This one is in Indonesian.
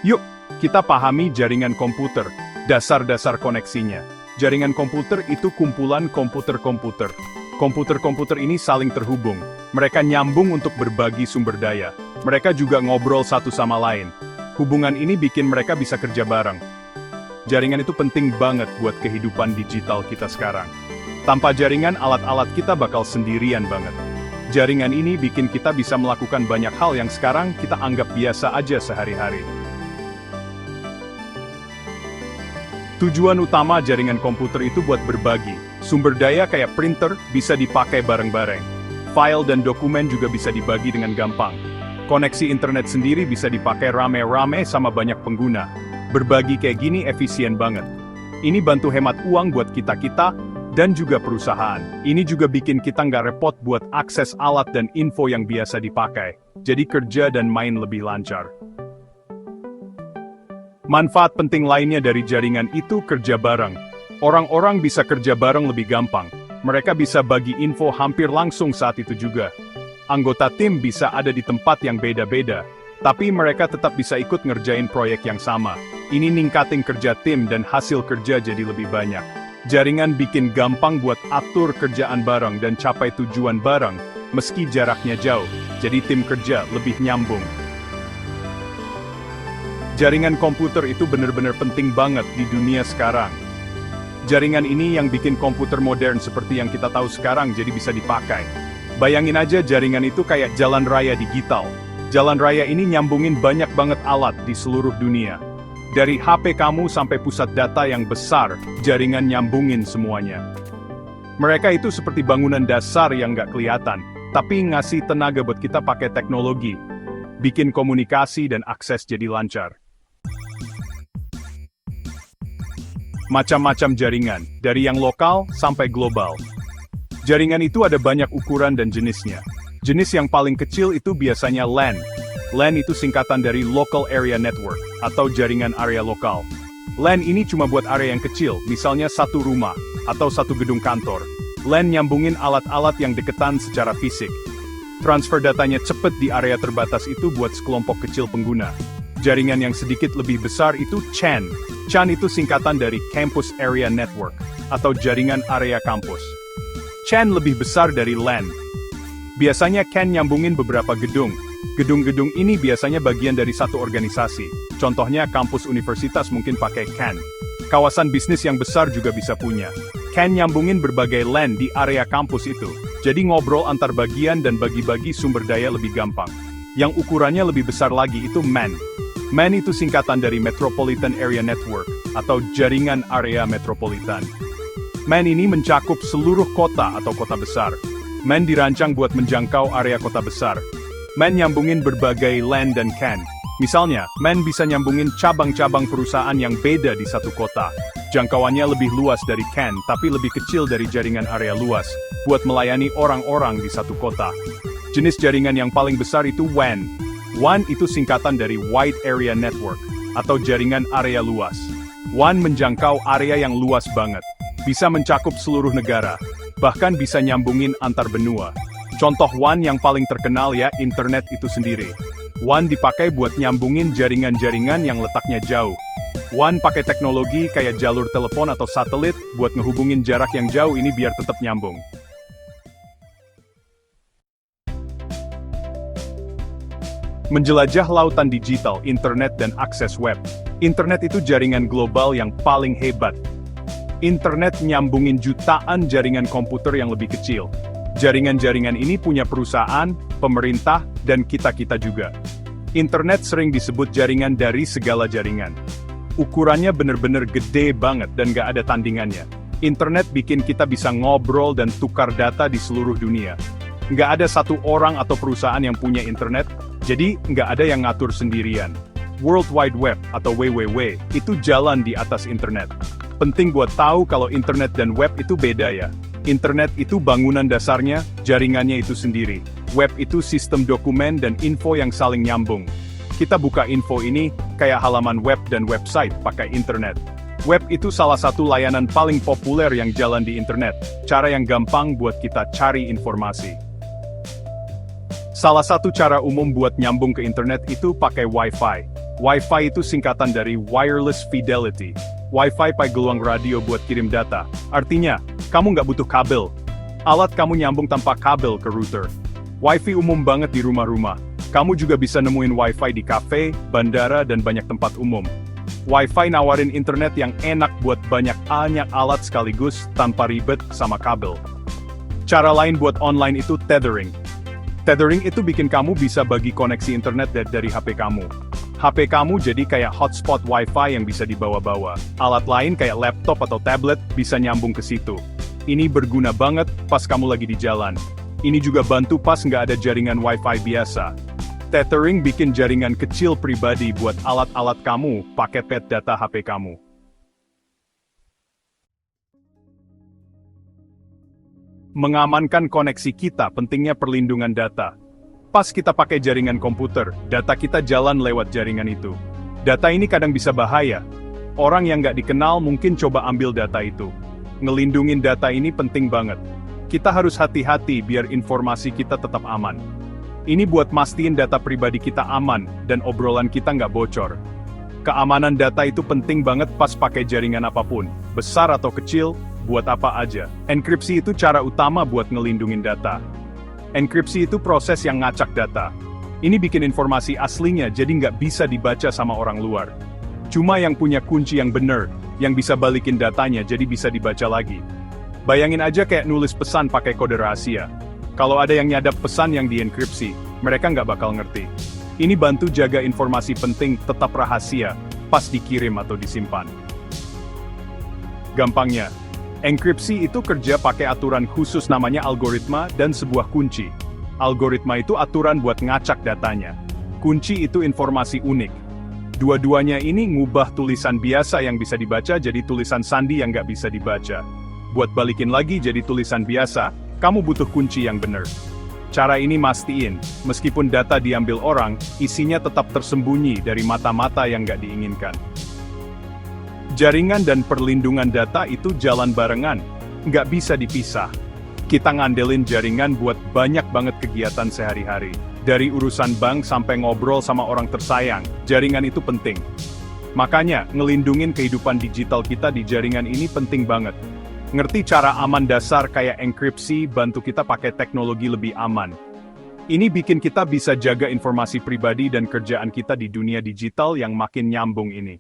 Yuk, kita pahami jaringan komputer, dasar-dasar koneksinya. Jaringan komputer itu kumpulan komputer-komputer. Komputer-komputer ini saling terhubung. Mereka nyambung untuk berbagi sumber daya. Mereka juga ngobrol satu sama lain. Hubungan ini bikin mereka bisa kerja bareng. Jaringan itu penting banget buat kehidupan digital kita sekarang. Tanpa jaringan, alat-alat kita bakal sendirian banget. Jaringan ini bikin kita bisa melakukan banyak hal yang sekarang kita anggap biasa aja sehari-hari. Tujuan utama jaringan komputer itu buat berbagi. Sumber daya kayak printer bisa dipakai bareng-bareng. File dan dokumen juga bisa dibagi dengan gampang. Koneksi internet sendiri bisa dipakai rame-rame sama banyak pengguna. Berbagi kayak gini efisien banget. Ini bantu hemat uang buat kita-kita dan juga perusahaan. Ini juga bikin kita nggak repot buat akses alat dan info yang biasa dipakai. Jadi kerja dan main lebih lancar. Manfaat penting lainnya dari jaringan itu kerja bareng. Orang-orang bisa kerja bareng lebih gampang. Mereka bisa bagi info hampir langsung saat itu juga. Anggota tim bisa ada di tempat yang beda-beda, tapi mereka tetap bisa ikut ngerjain proyek yang sama. Ini ningkatin kerja tim dan hasil kerja jadi lebih banyak. Jaringan bikin gampang buat atur kerjaan bareng dan capai tujuan bareng, meski jaraknya jauh. Jadi tim kerja lebih nyambung. Jaringan komputer itu benar-benar penting banget di dunia sekarang. Jaringan ini yang bikin komputer modern seperti yang kita tahu sekarang jadi bisa dipakai. Bayangin aja jaringan itu kayak jalan raya digital. Jalan raya ini nyambungin banyak banget alat di seluruh dunia. Dari HP kamu sampai pusat data yang besar, jaringan nyambungin semuanya. Mereka itu seperti bangunan dasar yang nggak kelihatan, tapi ngasih tenaga buat kita pakai teknologi. Bikin komunikasi dan akses jadi lancar. Macam-macam jaringan, dari yang lokal sampai global. Jaringan itu ada banyak ukuran dan jenisnya. Jenis yang paling kecil itu biasanya LAN. LAN itu singkatan dari Local Area Network, atau jaringan area lokal. LAN ini cuma buat area yang kecil, misalnya satu rumah, atau satu gedung kantor. LAN nyambungin alat-alat yang deketan secara fisik. Transfer datanya cepet di area terbatas itu buat sekelompok kecil pengguna. Jaringan yang sedikit lebih besar itu CAN. CAN itu singkatan dari Campus Area Network, atau jaringan area kampus. CAN lebih besar dari LAN. Biasanya CAN nyambungin beberapa gedung. Gedung-gedung ini biasanya bagian dari satu organisasi. Contohnya kampus universitas mungkin pakai CAN. Kawasan bisnis yang besar juga bisa punya. CAN nyambungin berbagai LAN di area kampus itu. Jadi ngobrol antar bagian dan bagi-bagi sumber daya lebih gampang. Yang ukurannya lebih besar lagi itu MAN. MAN itu singkatan dari Metropolitan Area Network, atau jaringan area metropolitan. MAN ini mencakup seluruh kota atau kota besar. MAN dirancang buat menjangkau area kota besar. MAN nyambungin berbagai LAN dan CAN. Misalnya, MAN bisa nyambungin cabang-cabang perusahaan yang beda di satu kota. Jangkauannya lebih luas dari CAN, tapi lebih kecil dari jaringan area luas, buat melayani orang-orang di satu kota. Jenis jaringan yang paling besar itu WAN. WAN itu singkatan dari Wide Area Network, atau jaringan area luas. WAN menjangkau area yang luas banget. Bisa mencakup seluruh negara, bahkan bisa nyambungin antar benua. Contoh WAN yang paling terkenal ya internet itu sendiri. WAN dipakai buat nyambungin jaringan-jaringan yang letaknya jauh. WAN pakai teknologi kayak jalur telepon atau satelit buat ngehubungin jarak yang jauh ini biar tetap nyambung. Menjelajah lautan digital, internet dan akses web. Internet itu jaringan global yang paling hebat. Internet nyambungin jutaan jaringan komputer yang lebih kecil. Jaringan-jaringan ini punya perusahaan, pemerintah, dan kita-kita juga. Internet sering disebut jaringan dari segala jaringan. Ukurannya bener-bener gede banget dan gak ada tandingannya. Internet bikin kita bisa ngobrol dan tukar data di seluruh dunia. Nggak ada satu orang atau perusahaan yang punya internet, jadi nggak ada yang ngatur sendirian. World Wide Web atau WWW itu jalan di atas internet. Penting buat tahu kalau internet dan web itu beda ya. Internet itu bangunan dasarnya, jaringannya itu sendiri. Web itu sistem dokumen dan info yang saling nyambung. Kita buka info ini kayak halaman web dan website pakai internet. Web itu salah satu layanan paling populer yang jalan di internet, cara yang gampang buat kita cari informasi. Salah satu cara umum buat nyambung ke internet itu pakai Wi-Fi. Wi-Fi itu singkatan dari Wireless Fidelity. Wi-Fi pakai gelombang radio buat kirim data. Artinya, kamu nggak butuh kabel. Alat kamu nyambung tanpa kabel ke router. Wi-Fi umum banget di rumah-rumah. Kamu juga bisa nemuin Wi-Fi di kafe, bandara, dan banyak tempat umum. Wi-Fi nawarin internet yang enak buat banyak alat sekaligus tanpa ribet sama kabel. Cara lain buat online itu tethering. Tethering itu bikin kamu bisa bagi koneksi internet dari HP kamu. HP kamu jadi kayak hotspot Wi-Fi yang bisa dibawa-bawa. Alat lain kayak laptop atau tablet bisa nyambung ke situ. Ini berguna banget pas kamu lagi di jalan. Ini juga bantu pas nggak ada jaringan Wi-Fi biasa. Tethering bikin jaringan kecil pribadi buat alat-alat kamu pakai pet data HP kamu. Mengamankan koneksi kita pentingnya perlindungan data. Pas kita pakai jaringan komputer, data kita jalan lewat jaringan itu. Data ini kadang bisa bahaya. Orang yang nggak dikenal mungkin coba ambil data itu. Ngelindungin data ini penting banget. Kita harus hati-hati biar informasi kita tetap aman. Ini buat mastiin data pribadi kita aman, dan obrolan kita nggak bocor. Keamanan data itu penting banget pas pakai jaringan apapun, besar atau kecil, buat apa aja. Enkripsi itu cara utama buat ngelindungin data. Enkripsi itu proses yang ngacak data. Ini bikin informasi aslinya jadi nggak bisa dibaca sama orang luar. Cuma yang punya kunci yang bener, yang bisa balikin datanya jadi bisa dibaca lagi. Bayangin aja kayak nulis pesan pakai kode rahasia. Kalau ada yang nyadap pesan yang dienkripsi, mereka nggak bakal ngerti. Ini bantu jaga informasi penting tetap rahasia, pas dikirim atau disimpan. Gampangnya, enkripsi itu kerja pakai aturan khusus namanya algoritma dan sebuah kunci. Algoritma itu aturan buat ngacak datanya. Kunci itu informasi unik. Dua-duanya ini ngubah tulisan biasa yang bisa dibaca jadi tulisan sandi yang nggak bisa dibaca. Buat balikin lagi jadi tulisan biasa, kamu butuh kunci yang benar. Cara ini mastiin, meskipun data diambil orang, isinya tetap tersembunyi dari mata-mata yang nggak diinginkan. Jaringan dan perlindungan data itu jalan barengan, nggak bisa dipisah. Kita ngandelin jaringan buat banyak banget kegiatan sehari-hari. Dari urusan bank sampai ngobrol sama orang tersayang, jaringan itu penting. Makanya, ngelindungin kehidupan digital kita di jaringan ini penting banget. Ngerti cara aman dasar kayak enkripsi bantu kita pakai teknologi lebih aman. Ini bikin kita bisa jaga informasi pribadi dan kerjaan kita di dunia digital yang makin nyambung ini.